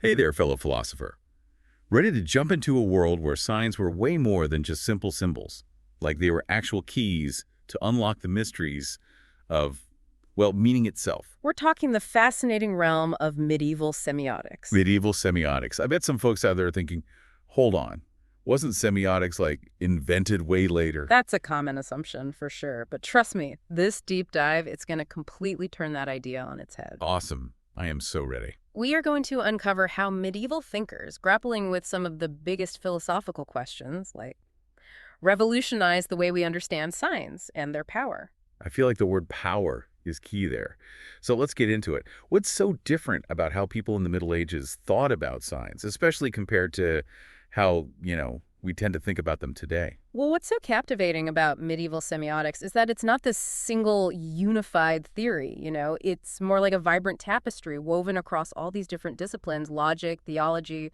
Hey there, fellow philosopher. Ready to jump into a world where signs were way more than just simple symbols, like they were actual keys to unlock the mysteries of, well, meaning itself. We're talking the fascinating realm of medieval semiotics. Medieval semiotics. I bet some folks out there are thinking, hold on, wasn't semiotics like invented way later? That's a common assumption for sure, but trust me, this deep dive, it's going to completely turn that idea on its head. Awesome. I am so ready. We are going to uncover how medieval thinkers, grappling with some of the biggest philosophical questions, like revolutionized the way we understand signs and their power. I feel like the word power is key there. So let's get into it. What's so different about how people in the Middle Ages thought about signs, especially compared to how, we tend to think about them today? Well, what's so captivating about medieval semiotics is that it's not this single unified theory, It's more like a vibrant tapestry woven across all these different disciplines, logic, theology,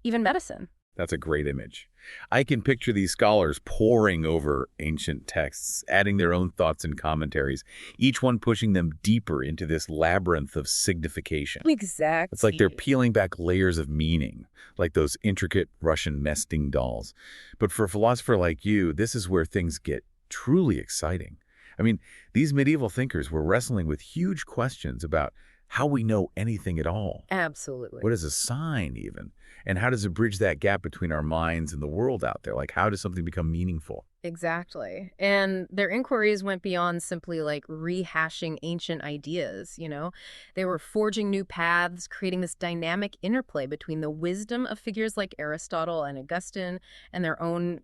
even medicine. That's a great image. I can picture these scholars poring over ancient texts, adding their own thoughts and commentaries, each one pushing them deeper into this labyrinth of signification. Exactly. It's like they're peeling back layers of meaning, like those intricate Russian nesting dolls. But for a philosopher like you, this is where things get truly exciting. I mean, these medieval thinkers were wrestling with huge questions about how we know anything at all. Absolutely. What is a sign, even? And how does it bridge that gap between our minds and the world out there? Like, how does something become meaningful? Exactly. And their inquiries went beyond simply like rehashing ancient ideas, They were forging new paths, creating this dynamic interplay between the wisdom of figures like Aristotle and Augustine and their own,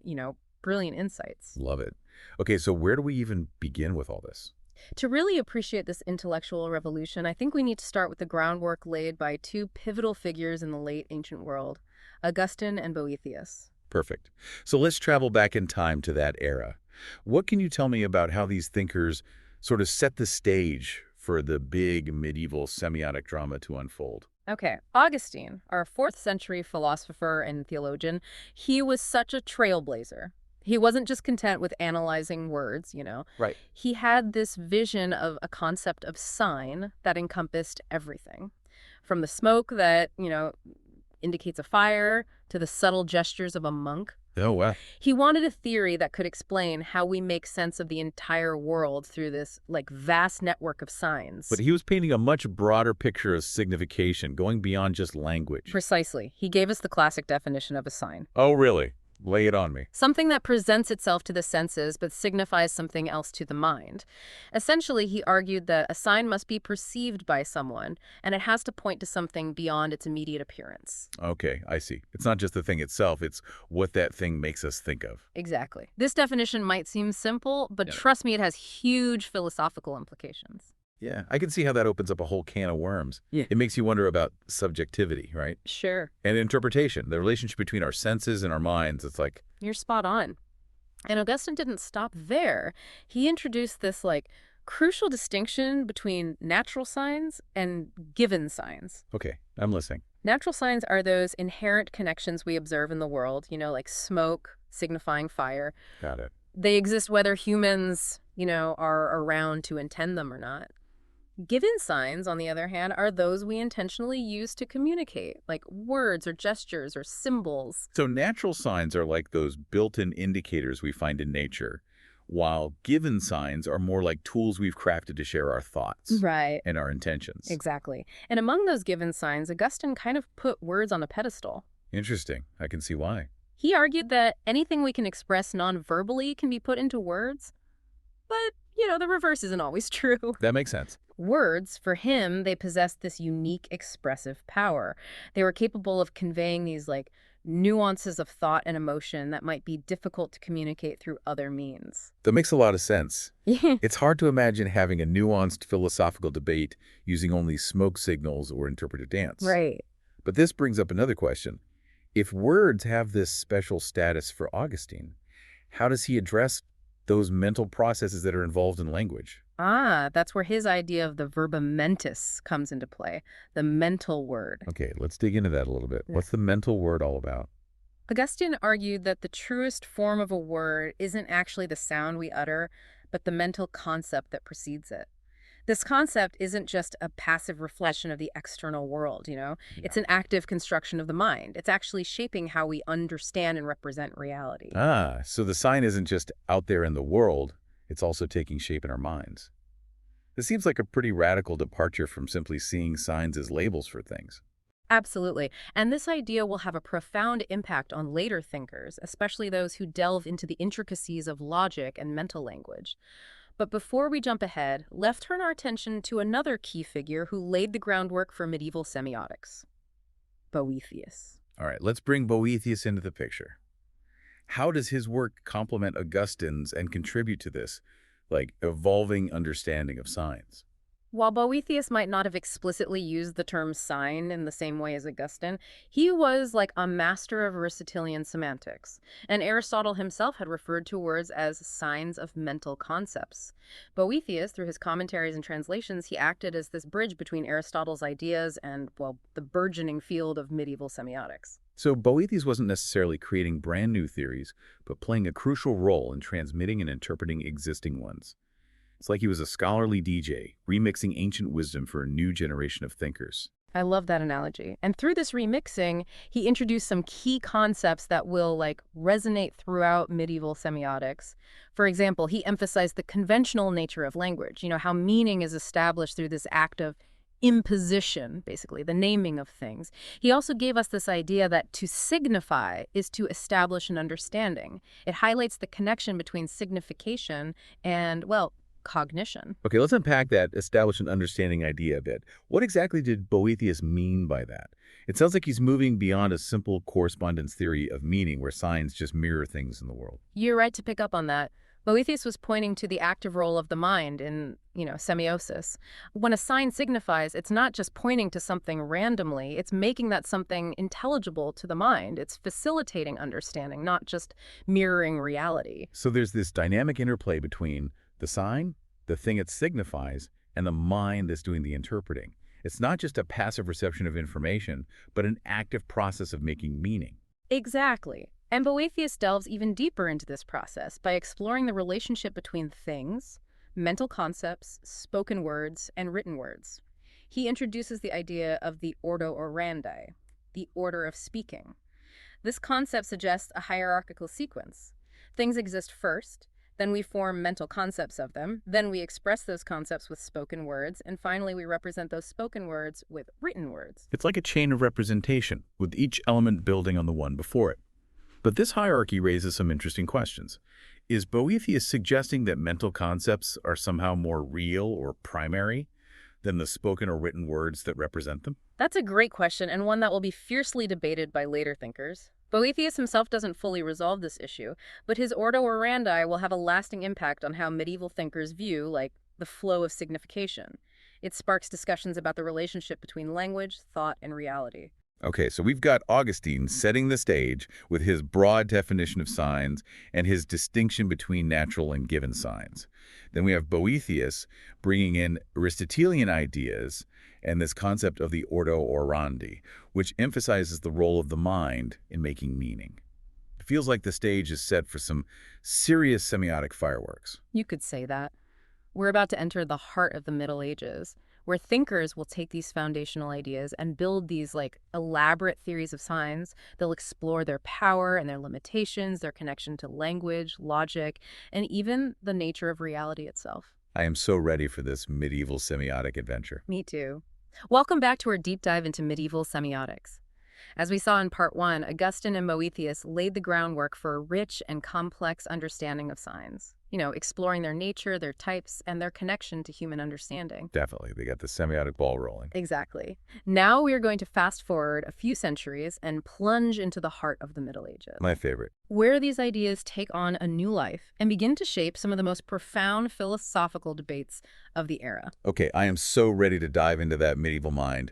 brilliant insights. Love it. Okay, so where do we even begin with all this? To really appreciate this intellectual revolution, I think we need to start with the groundwork laid by two pivotal figures in the late ancient world, Augustine and Boethius. Perfect. So let's travel back in time to that era. What can you tell me about how these thinkers sort of set the stage for the big medieval semiotic drama to unfold? Okay, Augustine, our 4th century philosopher and theologian, he was such a trailblazer. He wasn't just content with analyzing words. Right. He had this vision of a concept of sign that encompassed everything. From the smoke that, indicates a fire to the subtle gestures of a monk. Oh, wow. He wanted a theory that could explain how we make sense of the entire world through this, vast network of signs. But he was painting a much broader picture of signification, going beyond just language. Precisely. He gave us the classic definition of a sign. Oh, really? Lay it on me. Something that presents itself to the senses but signifies something else to the mind. Essentially, he argued that a sign must be perceived by someone, and it has to point to something beyond its immediate appearance. Okay, I see. It's not just the thing itself, it's what that thing makes us think of. Exactly. This definition might seem simple, but Yeah. trust me, it has huge philosophical implications. Yeah, I can see how that opens up a whole can of worms. Yeah. It makes you wonder about subjectivity, right? Sure. And interpretation, the relationship between our senses and our minds. It's like, You're spot on. And Augustine didn't stop there. He introduced this, crucial distinction between natural signs and given signs. okay, I'm listening. Natural signs are those inherent connections we observe in the world, like smoke signifying fire. Got it. They exist whether humans, are around to intend them or not. Given signs, on the other hand, are those we intentionally use to communicate, like words or gestures or symbols. So natural signs are like those built-in indicators we find in nature, while given signs are more like tools we've crafted to share our thoughts Right. and our intentions. Exactly. And among those given signs, Augustine kind of put words on a pedestal. Interesting. I can see why. He argued that anything we can express non-verbally can be put into words. But, the reverse isn't always true. That makes sense. Words, for him, they possessed this unique expressive power. They were capable of conveying these, nuances of thought and emotion that might be difficult to communicate through other means. That makes a lot of sense. Yeah. It's hard to imagine having a nuanced philosophical debate using only smoke signals or interpretive dance. Right. But this brings up another question. If words have this special status for Augustine, how does he address those mental processes that are involved in language? That's where his idea of the verba mentis comes into play, the mental word. Okay, let's dig into that a little bit. What's the mental word all about? Augustine argued that the truest form of a word isn't actually the sound we utter, but the mental concept that precedes it. This concept isn't just a passive reflection of the external world. It's Yeah. an active construction of the mind. It's actually shaping how we understand and represent reality. Ah, so the sign isn't just out there in the world, it's also taking shape in our minds. This seems like a pretty radical departure from simply seeing signs as labels for things. Absolutely. And this idea will have a profound impact on later thinkers, especially those who delve into the intricacies of logic and mental language. But before we jump ahead, let's turn our attention to another key figure who laid the groundwork for medieval semiotics, Boethius. All right, let's bring Boethius into the picture. How does his work complement Augustine's and contribute to this, like, evolving understanding of signs? While Boethius might not have explicitly used the term sign in the same way as Augustine, he was like a master of Aristotelian semantics, and Aristotle himself had referred to words as signs of mental concepts. Boethius, through his commentaries and translations, he acted as this bridge between Aristotle's ideas and, well, the burgeoning field of medieval semiotics. So Boethius wasn't necessarily creating brand new theories, but playing a crucial role in transmitting and interpreting existing ones. It's like he was a scholarly DJ, remixing ancient wisdom for a new generation of thinkers. I love that analogy. And through this remixing, he introduced some key concepts that will resonate throughout medieval semiotics. For example, he emphasized the conventional nature of language, how meaning is established through this act of imposition, basically, the naming of things. He also gave us this idea that to signify is to establish an understanding. It highlights the connection between signification and, well, cognition. Okay, let's unpack that establish an understanding idea a bit. What exactly did Boethius mean by that? It sounds like he's moving beyond a simple correspondence theory of meaning where signs just mirror things in the world. You're right to pick up on that. Boethius was pointing to the active role of the mind in, semiosis. When a sign signifies, it's not just pointing to something randomly, it's making that something intelligible to the mind. It's facilitating understanding, not just mirroring reality. So there's this dynamic interplay between the sign, the thing it signifies, and the mind that's doing the interpreting. It's not just a passive reception of information, but an active process of making meaning. Exactly. And Boethius delves even deeper into this process by exploring the relationship between things, mental concepts, spoken words, and written words. He introduces the idea of the ordo orandi, the order of speaking. This concept suggests a hierarchical sequence. Things exist first, then we form mental concepts of them, then we express those concepts with spoken words, and finally we represent those spoken words with written words. It's like a chain of representation, with each element building on the one before it. But this hierarchy raises some interesting questions. Is Boethius suggesting that mental concepts are somehow more real or primary than the spoken or written words that represent them? That's a great question, and one that will be fiercely debated by later thinkers. Boethius himself doesn't fully resolve this issue, but his ordo orandi will have a lasting impact on how medieval thinkers view, the flow of signification. It sparks discussions about the relationship between language, thought, and reality. Okay, so we've got Augustine setting the stage with his broad definition of signs and his distinction between natural and given signs. Then we have Boethius bringing in Aristotelian ideas and this concept of the ordo orandi, which emphasizes the role of the mind in making meaning. It feels like the stage is set for some serious semiotic fireworks. You could say that. We're about to enter the heart of the Middle Ages, where thinkers will take these foundational ideas and build these elaborate theories of signs. They'll explore their power and their limitations, their connection to language, logic, and even the nature of reality itself. I am so ready for this medieval semiotic adventure. Me too. Welcome back to our deep dive into medieval semiotics. As we saw in part 1, Augustine and Boethius laid the groundwork for a rich and complex understanding of signs, exploring their nature, their types, and their connection to human understanding. Definitely, they got the semiotic ball rolling. Exactly. Now we are going to fast forward a few centuries and plunge into the heart of the Middle Ages, My favorite. where these ideas take on a new life and begin to shape some of the most profound philosophical debates of the era. Okay, I am so ready to dive into that medieval mind.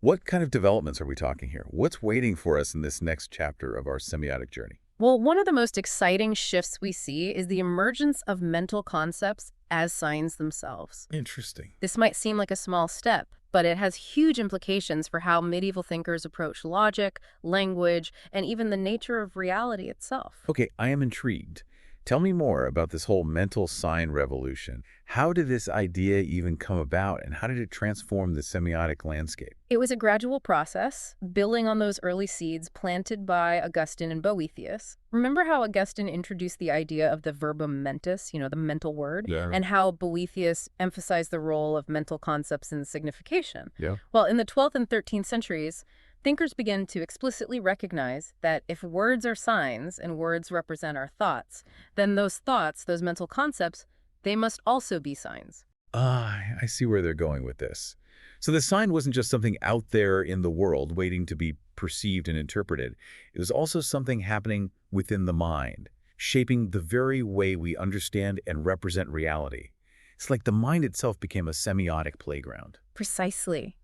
What kind of developments are we talking here? What's waiting for us in this next chapter of our semiotic journey? Well, one of the most exciting shifts we see is the emergence of mental concepts as signs themselves. Interesting. This might seem like a small step, but it has huge implications for how medieval thinkers approach logic, language, and even the nature of reality itself. Okay, I am intrigued. Tell me more about this whole mental sign revolution. How did this idea even come about, and how did it transform the semiotic landscape? It was a gradual process, building on those early seeds planted by Augustine and Boethius. Remember how Augustine introduced the idea of the verbum mentis, the mental word, Yeah. and how Boethius emphasized the role of mental concepts in signification? Yeah. Well, in the 12th and 13th centuries, thinkers began to explicitly recognize that if words are signs and words represent our thoughts, then those thoughts, those mental concepts, they must also be signs. Ah, I see where they're going with this. So the sign wasn't just something out there in the world waiting to be perceived and interpreted. It was also something happening within the mind, shaping the very way we understand and represent reality. It's like the mind itself became a semiotic playground. Precisely.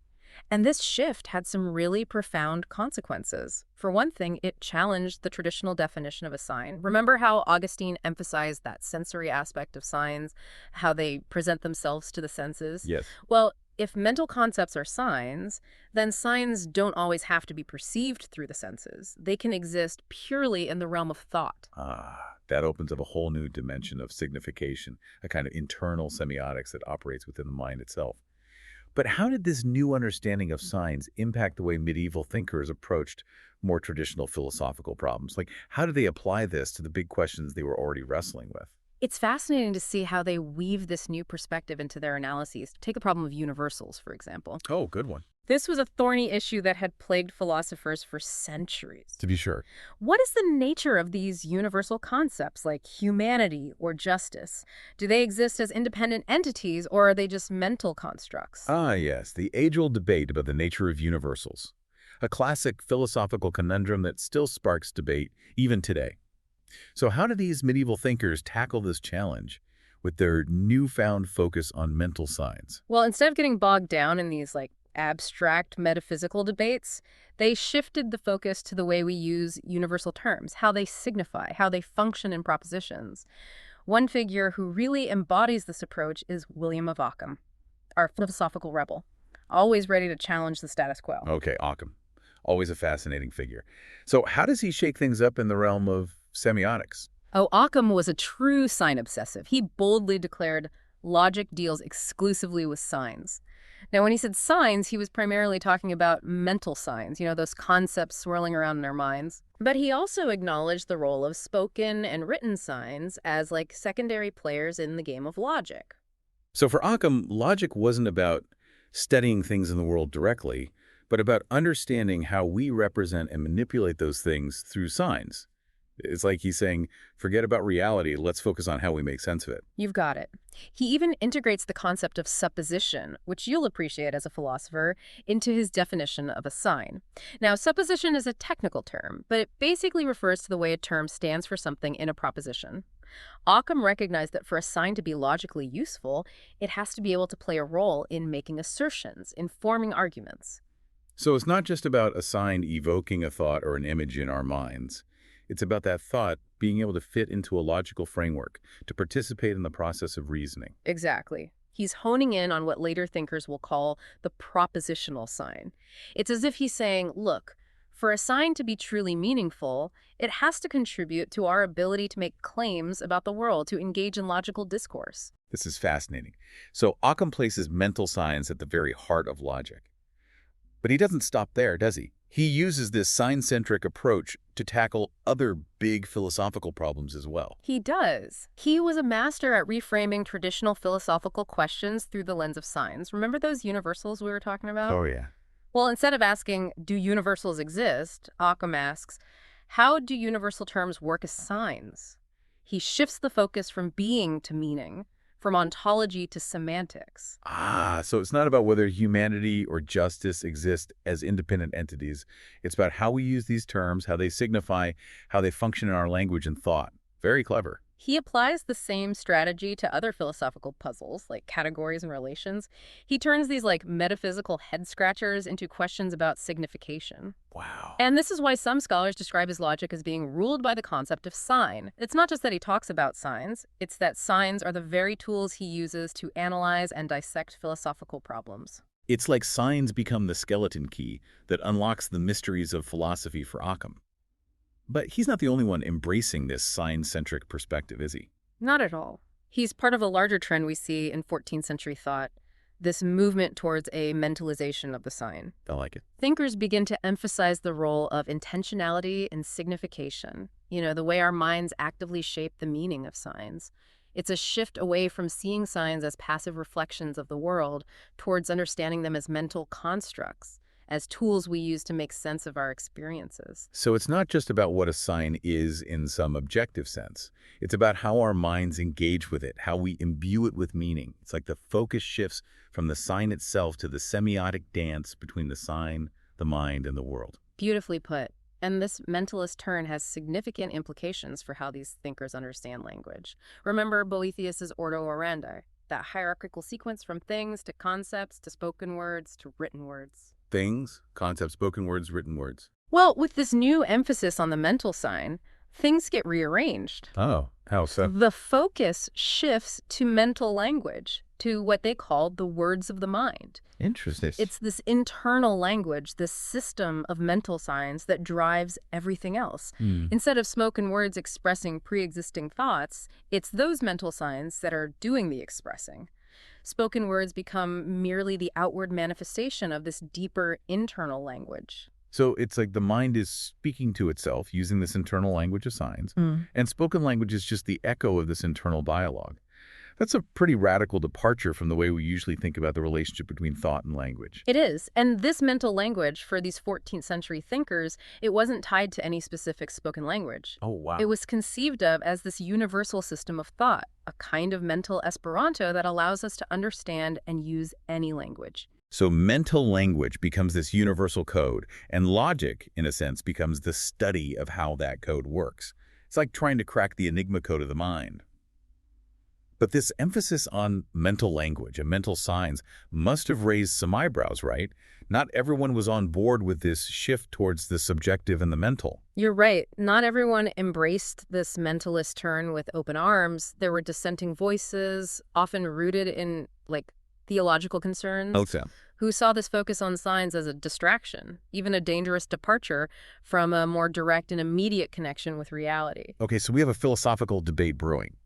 And this shift had some really profound consequences. For one thing, it challenged the traditional definition of a sign. Remember how Augustine emphasized that sensory aspect of signs, how they present themselves to the senses? Yes. Well, if mental concepts are signs, then signs don't always have to be perceived through the senses. They can exist purely in the realm of thought. Ah, that opens up a whole new dimension of signification, a kind of internal semiotics that operates within the mind itself. But how did this new understanding of signs impact the way medieval thinkers approached more traditional philosophical problems? Like, how did they apply this to the big questions they were already wrestling with? It's fascinating to see how they weave this new perspective into their analyses. Take the problem of universals, for example. Oh, good one. This was a thorny issue that had plagued philosophers for centuries. To be sure. What is the nature of these universal concepts like humanity or justice? Do they exist as independent entities or are they just mental constructs? Ah, yes, the age-old debate about the nature of universals. A classic philosophical conundrum that still sparks debate even today. So how do these medieval thinkers tackle this challenge with their newfound focus on mental signs? Well, instead of getting bogged down in these abstract metaphysical debates, they shifted the focus to the way we use universal terms, how they signify, how they function in propositions. One figure who really embodies this approach is William of Ockham, our philosophical rebel, always ready to challenge the status quo. Okay, Occam. Always a fascinating figure. So how does he shake things up in the realm of semiotics? Oh, Occam was a true sign obsessive. He boldly declared logic deals exclusively with signs. Now, when he said signs, he was primarily talking about mental signs, those concepts swirling around in our minds. But he also acknowledged the role of spoken and written signs as secondary players in the game of logic. So for Occam, logic wasn't about studying things in the world directly, but about understanding how we represent and manipulate those things through signs. It's like he's saying, forget about reality, let's focus on how we make sense of it. You've got it. He even integrates the concept of supposition, which you'll appreciate as a philosopher, into his definition of a sign. Now, supposition is a technical term, but it basically refers to the way a term stands for something in a proposition. Occam recognized that for a sign to be logically useful, it has to be able to play a role in making assertions, in forming arguments. So it's not just about a sign evoking a thought or an image in our minds. It's about that thought being able to fit into a logical framework, to participate in the process of reasoning. Exactly. He's honing in on what later thinkers will call the propositional sign. It's as if he's saying, look, for a sign to be truly meaningful, it has to contribute to our ability to make claims about the world, to engage in logical discourse. This is fascinating. So Occam places mental signs at the very heart of logic. But he doesn't stop there, does he? He uses this sign-centric approach to tackle other big philosophical problems as well. He does. He was a master at reframing traditional philosophical questions through the lens of signs. Remember those universals we were talking about? Oh, yeah. Well, instead of asking, do universals exist, Occam asks, how do universal terms work as signs? He shifts the focus from being to meaning, from ontology to semantics. Ah, so it's not about whether humanity or justice exist as independent entities. It's about how we use these terms, how they signify, how they function in our language and thought. Very clever. He applies the same strategy to other philosophical puzzles, like categories and relations. He turns these metaphysical head-scratchers into questions about signification. Wow. And this is why some scholars describe his logic as being ruled by the concept of sign. It's not just that he talks about signs, it's that signs are the very tools he uses to analyze and dissect philosophical problems. It's like signs become the skeleton key that unlocks the mysteries of philosophy for Occam. But he's not the only one embracing this sign-centric perspective, is he? Not at all. He's part of a larger trend we see in 14th century thought, this movement towards a mentalization of the sign. I like it. Thinkers begin to emphasize the role of intentionality and signification, the way our minds actively shape the meaning of signs. It's a shift away from seeing signs as passive reflections of the world towards understanding them as mental constructs, as tools we use to make sense of our experiences. So it's not just about what a sign is in some objective sense. It's about how our minds engage with it, how we imbue it with meaning. It's like the focus shifts from the sign itself to the semiotic dance between the sign, the mind, and the world. Beautifully put. And this mentalist turn has significant implications for how these thinkers understand language. Remember Boethius's Ordo Orandi, that hierarchical sequence from things to concepts to spoken words to written words. Things, concepts, spoken words, written words. Well, with this new emphasis on the mental sign, things get rearranged. Oh, how so? The focus shifts to mental language, to what they call the words of the mind. Interesting. It's this internal language, this system of mental signs that drives everything else. Instead of spoken words expressing pre-existing thoughts, it's those mental signs that are doing the expressing. Spoken words become merely the outward manifestation of this deeper internal language. So it's like the mind is speaking to itself using this internal language of signs, and spoken language is just the echo of this internal dialogue. That's a pretty radical departure from the way we usually think about the relationship between thought and language. It is. And this mental language, for these 14th century thinkers, it wasn't tied to any specific spoken language. Oh, wow. It was conceived of as this universal system of thought, a kind of mental Esperanto that allows us to understand and use any language. So mental language becomes this universal code, and logic, in a sense, becomes the study of how that code works. It's like trying to crack the enigma code of the mind. But this emphasis on mental language and mental signs must have raised some eyebrows, right? Not everyone was on board with this shift towards the subjective and the mental. You're right. Not everyone embraced this mentalist turn with open arms. There were dissenting voices, often rooted in, theological concerns, Okay. who saw this focus on signs as a distraction, even a dangerous departure from a more direct and immediate connection with reality. Okay, so we have a philosophical debate brewing.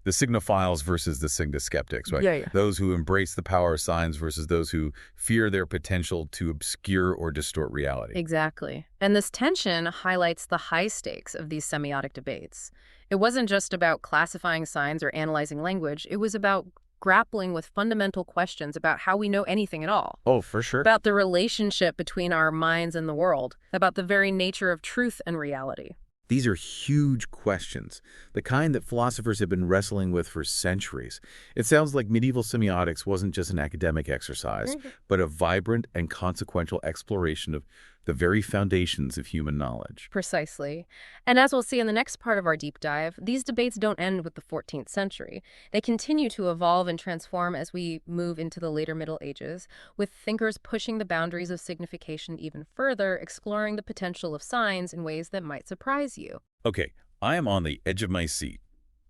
The signophiles versus the signoskeptics, right? Yeah. Those who embrace the power of signs versus those who fear their potential to obscure or distort reality. Exactly. And this tension highlights the high stakes of these semiotic debates. It wasn't just about classifying signs or analyzing language. It was about grappling with fundamental questions about how we know anything at all. Oh, for sure. About the relationship between our minds and the world. About the very nature of truth and reality. These are huge questions, the kind that philosophers have been wrestling with for centuries. It sounds like medieval semiotics wasn't just an academic exercise, but a vibrant and consequential exploration of the very foundations of human knowledge. Precisely. And as we'll see in the next part of our deep dive, these debates don't end with the 14th century. They continue to evolve and transform as we move into the later Middle Ages, with thinkers pushing the boundaries of signification even further, exploring the potential of signs in ways that might surprise you. Okay, I am on the edge of my seat.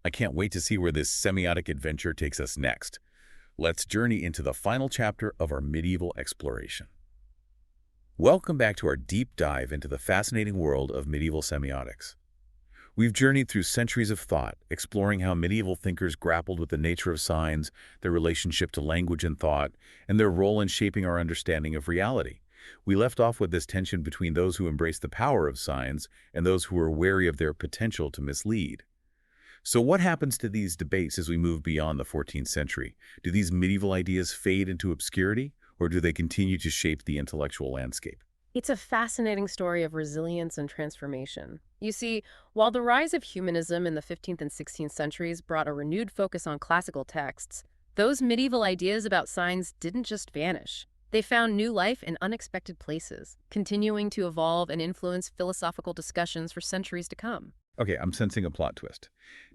I can't wait to see where this semiotic adventure takes us next. Let's journey into the final chapter of our medieval exploration. Welcome back to our deep dive into the fascinating world of medieval semiotics. We've journeyed through centuries of thought, exploring how medieval thinkers grappled with the nature of signs, their relationship to language and thought, and their role in shaping our understanding of reality. We left off with this tension between those who embrace the power of signs and those who are wary of their potential to mislead. So what happens to these debates as we move beyond the 14th century? Do these medieval ideas fade into obscurity, or do they continue to shape the intellectual landscape? It's a fascinating story of resilience and transformation. You see, while the rise of humanism in the 15th and 16th centuries brought a renewed focus on classical texts, those medieval ideas about signs didn't just vanish. They found new life in unexpected places, continuing to evolve and influence philosophical discussions for centuries to come. Okay, I'm sensing a plot twist.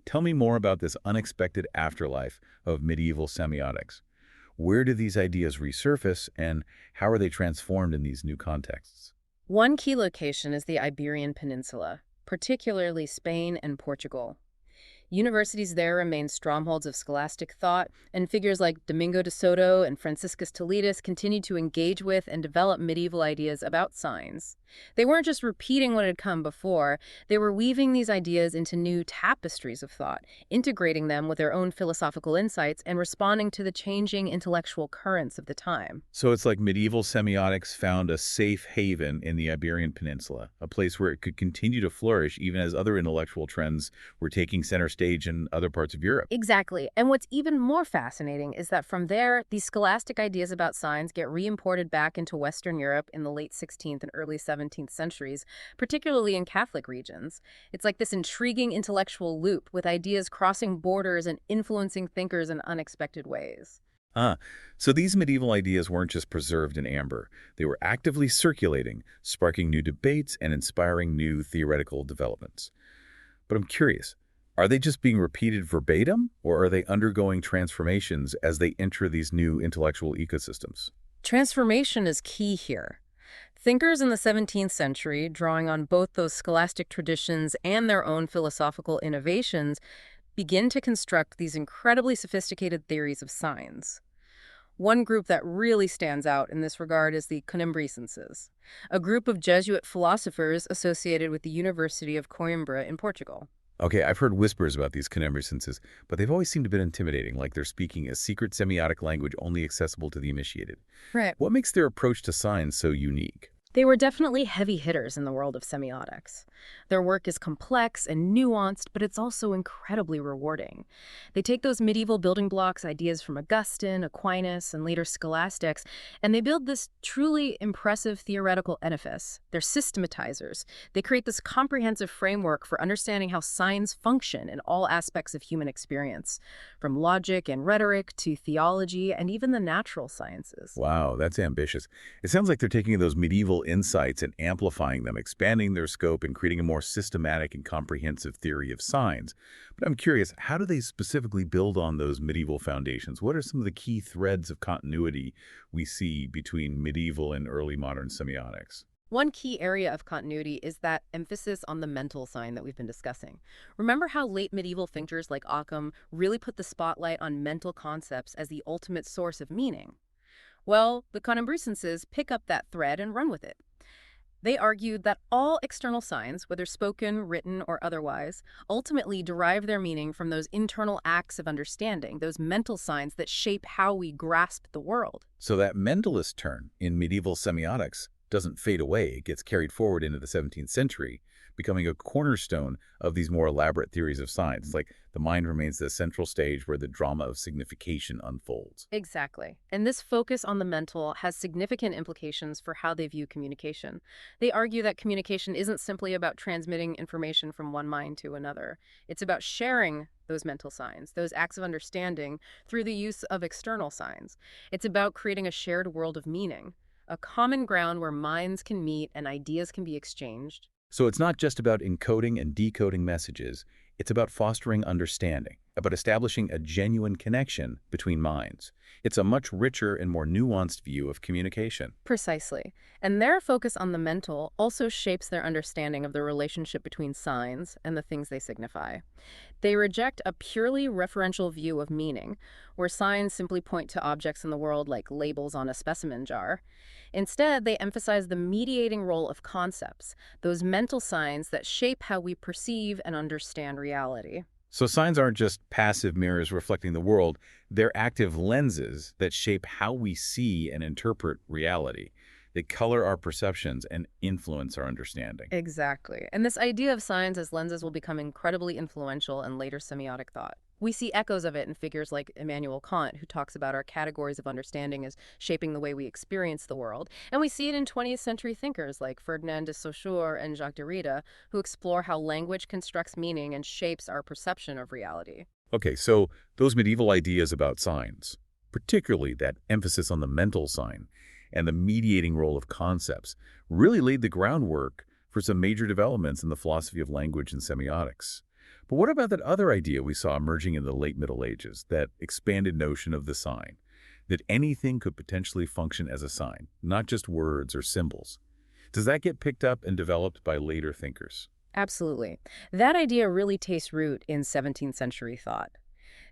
Tell me more about this unexpected afterlife of medieval semiotics. Where do these ideas resurface, and how are they transformed in these new contexts? One key location is the Iberian Peninsula, particularly Spain and Portugal. Universities there remain strongholds of scholastic thought, and figures like Domingo de Soto and Franciscus Toledo continued to engage with and develop medieval ideas about signs. They weren't just repeating what had come before, they were weaving these ideas into new tapestries of thought, integrating them with their own philosophical insights and responding to the changing intellectual currents of the time. So it's like medieval semiotics found a safe haven in the Iberian Peninsula, a place where it could continue to flourish even as other intellectual trends were taking center stage in other parts of Europe. Exactly. And what's even more fascinating is that from there, these scholastic ideas about signs get re-imported back into Western Europe in the late 16th and early 17th centuries, particularly in Catholic regions. It's like this intriguing intellectual loop with ideas crossing borders and influencing thinkers in unexpected ways. Ah, so these medieval ideas weren't just preserved in amber. They were actively circulating, sparking new debates and inspiring new theoretical developments. But I'm curious, are they just being repeated verbatim, or are they undergoing transformations as they enter these new intellectual ecosystems? Transformation is key here. Thinkers in the 17th century, drawing on both those scholastic traditions and their own philosophical innovations, begin to construct these incredibly sophisticated theories of signs. One group that really stands out in this regard is the Conimbricenses, a group of Jesuit philosophers associated with the University of Coimbra in Portugal. Okay, I've heard whispers about these conembrescences, but they've always seemed a bit intimidating, like they're speaking a secret semiotic language only accessible to the initiated. Right. What makes their approach to signs so unique? They were definitely heavy hitters in the world of semiotics. Their work is complex and nuanced, but it's also incredibly rewarding. They take those medieval building blocks, ideas from Augustine, Aquinas, and later scholastics, and they build this truly impressive theoretical edifice. They're systematizers. They create this comprehensive framework for understanding how signs function in all aspects of human experience, from logic and rhetoric to theology and even the natural sciences. Wow, that's ambitious. It sounds like they're taking those medieval insights and amplifying them, expanding their scope and creating a more systematic and comprehensive theory of signs. But I'm curious, how do they specifically build on those medieval foundations? What are some of the key threads of continuity we see between medieval and early modern semiotics? One key area of continuity is that emphasis on the mental sign that we've been discussing. Remember how late medieval thinkers like Occam really put the spotlight on mental concepts as the ultimate source of meaning? Well, the Conimbricenses pick up that thread and run with it. They argued that all external signs, whether spoken, written, or otherwise, ultimately derive their meaning from those internal acts of understanding, those mental signs that shape how we grasp the world. So that mentalist turn in medieval semiotics doesn't fade away. It gets carried forward into the 17th century, becoming a cornerstone of these more elaborate theories of science. It's like the mind remains the central stage where the drama of signification unfolds. Exactly. And this focus on the mental has significant implications for how they view communication. They argue that communication isn't simply about transmitting information from one mind to another. It's about sharing those mental signs, those acts of understanding, through the use of external signs. It's about creating a shared world of meaning, a common ground where minds can meet and ideas can be exchanged. So it's not just about encoding and decoding messages. It's about fostering understanding, about establishing a genuine connection between minds. It's a much richer and more nuanced view of communication. Precisely. And their focus on the mental also shapes their understanding of the relationship between signs and the things they signify. They reject a purely referential view of meaning, where signs simply point to objects in the world like labels on a specimen jar. Instead, they emphasize the mediating role of concepts, those mental signs that shape how we perceive and understand reality. So signs aren't just passive mirrors reflecting the world, they're active lenses that shape how we see and interpret reality. They color our perceptions and influence our understanding. Exactly. And this idea of signs as lenses will become incredibly influential in later semiotic thought. We see echoes of it in figures like Immanuel Kant, who talks about our categories of understanding as shaping the way we experience the world. And we see it in 20th century thinkers like Ferdinand de Saussure and Jacques Derrida, who explore how language constructs meaning and shapes our perception of reality. Okay, so those medieval ideas about signs, particularly that emphasis on the mental sign and the mediating role of concepts, really laid the groundwork for some major developments in the philosophy of language and semiotics. But what about that other idea we saw emerging in the late Middle Ages, that expanded notion of the sign, that anything could potentially function as a sign, not just words or symbols? Does that get picked up and developed by later thinkers? Absolutely. That idea really takes root in 17th century thought.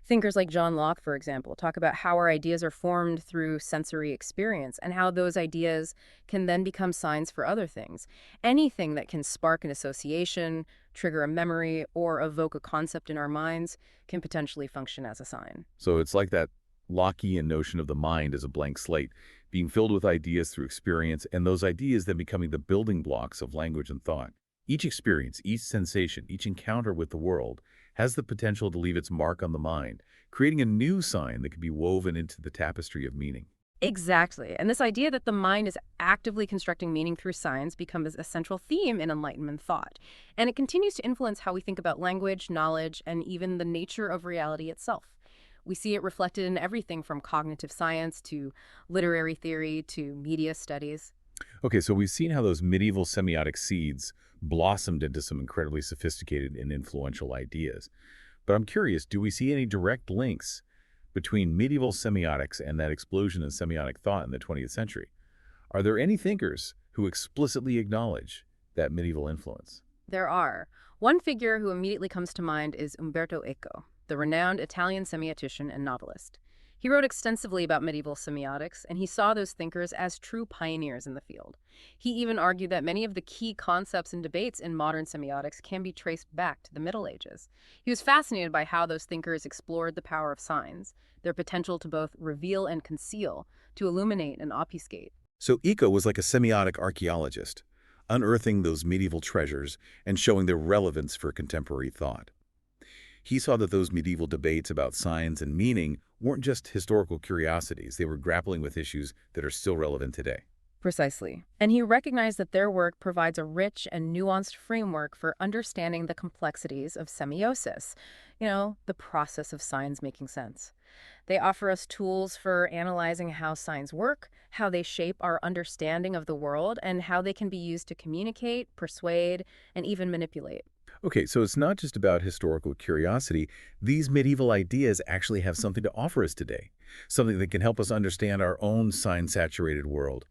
Thinkers like John Locke, for example, talk about how our ideas are formed through sensory experience and how those ideas can then become signs for other things. Anything that can spark an association, trigger a memory, or evoke a concept in our minds can potentially function as a sign. So it's like that Lockean notion of the mind as a blank slate, being filled with ideas through experience, and those ideas then becoming the building blocks of language and thought. Each experience, each sensation, each encounter with the world has the potential to leave its mark on the mind, creating a new sign that can be woven into the tapestry of meaning. Exactly. And this idea that the mind is actively constructing meaning through science becomes a central theme in Enlightenment thought. And it continues to influence how we think about language, knowledge, and even the nature of reality itself. We see it reflected in everything from cognitive science to literary theory to media studies. Okay, so we've seen how those medieval semiotic seeds blossomed into some incredibly sophisticated and influential ideas. But I'm curious, do we see any direct links between medieval semiotics and that explosion in semiotic thought in the 20th century? Are there any thinkers who explicitly acknowledge that medieval influence? There are. One figure who immediately comes to mind is Umberto Eco, the renowned Italian semiotician and novelist. He wrote extensively about medieval semiotics, and he saw those thinkers as true pioneers in the field. He even argued that many of the key concepts and debates in modern semiotics can be traced back to the Middle Ages. He was fascinated by how those thinkers explored the power of signs, their potential to both reveal and conceal, to illuminate and obfuscate. So Eco was like a semiotic archaeologist, unearthing those medieval treasures and showing their relevance for contemporary thought. He saw that those medieval debates about signs and meaning weren't just historical curiosities, they were grappling with issues that are still relevant today. Precisely. And he recognized that their work provides a rich and nuanced framework for understanding the complexities of semiosis, the process of signs making sense. They offer us tools for analyzing how signs work, how they shape our understanding of the world, and how they can be used to communicate, persuade, and even manipulate. Okay, so it's not just about historical curiosity. These medieval ideas actually have something to offer us today, something that can help us understand our own sign-saturated world,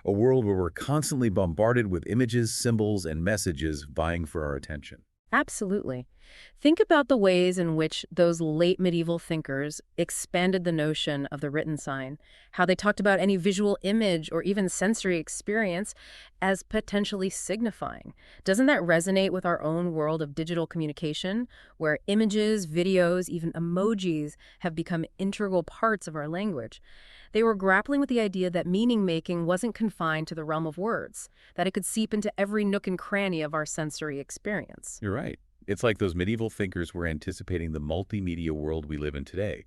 a world where we're constantly bombarded with images, symbols, and messages vying for our attention. Absolutely. Think about the ways in which those late medieval thinkers expanded the notion of the written sign, how they talked about any visual image or even sensory experience as potentially signifying. Doesn't that resonate with our own world of digital communication, where images, videos, even emojis have become integral parts of our language? They were grappling with the idea that meaning making wasn't confined to the realm of words, that it could seep into every nook and cranny of our sensory experience. You're right. It's like those medieval thinkers were anticipating the multimedia world we live in today,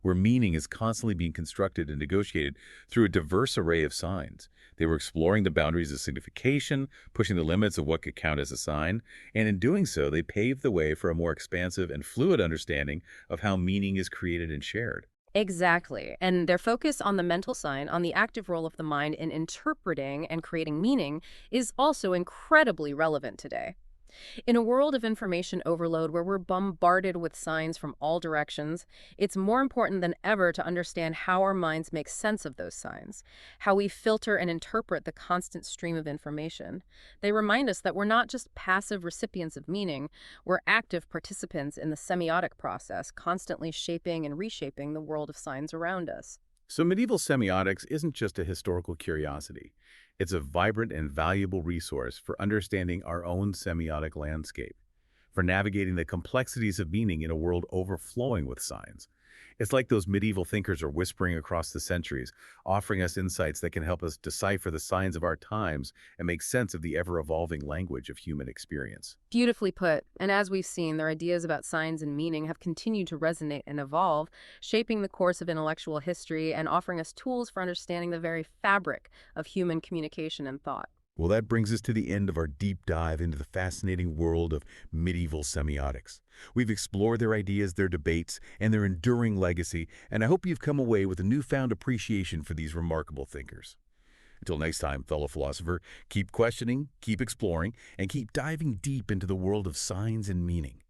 where meaning is constantly being constructed and negotiated through a diverse array of signs. They were exploring the boundaries of signification, pushing the limits of what could count as a sign, and in doing so, they paved the way for a more expansive and fluid understanding of how meaning is created and shared. Exactly. And their focus on the mental sign, on the active role of the mind in interpreting and creating meaning, is also incredibly relevant today. In a world of information overload where we're bombarded with signs from all directions, it's more important than ever to understand how our minds make sense of those signs, how we filter and interpret the constant stream of information. They remind us that we're not just passive recipients of meaning, we're active participants in the semiotic process, constantly shaping and reshaping the world of signs around us. So medieval semiotics isn't just a historical curiosity. It's a vibrant and valuable resource for understanding our own semiotic landscape, for navigating the complexities of meaning in a world overflowing with signs. It's like those medieval thinkers are whispering across the centuries, offering us insights that can help us decipher the signs of our times and make sense of the ever-evolving language of human experience. Beautifully put. And as we've seen, their ideas about signs and meaning have continued to resonate and evolve, shaping the course of intellectual history and offering us tools for understanding the very fabric of human communication and thought. Well, that brings us to the end of our deep dive into the fascinating world of medieval semiotics. We've explored their ideas, their debates, and their enduring legacy, and I hope you've come away with a newfound appreciation for these remarkable thinkers. Until next time, fellow philosopher, keep questioning, keep exploring, and keep diving deep into the world of signs and meaning.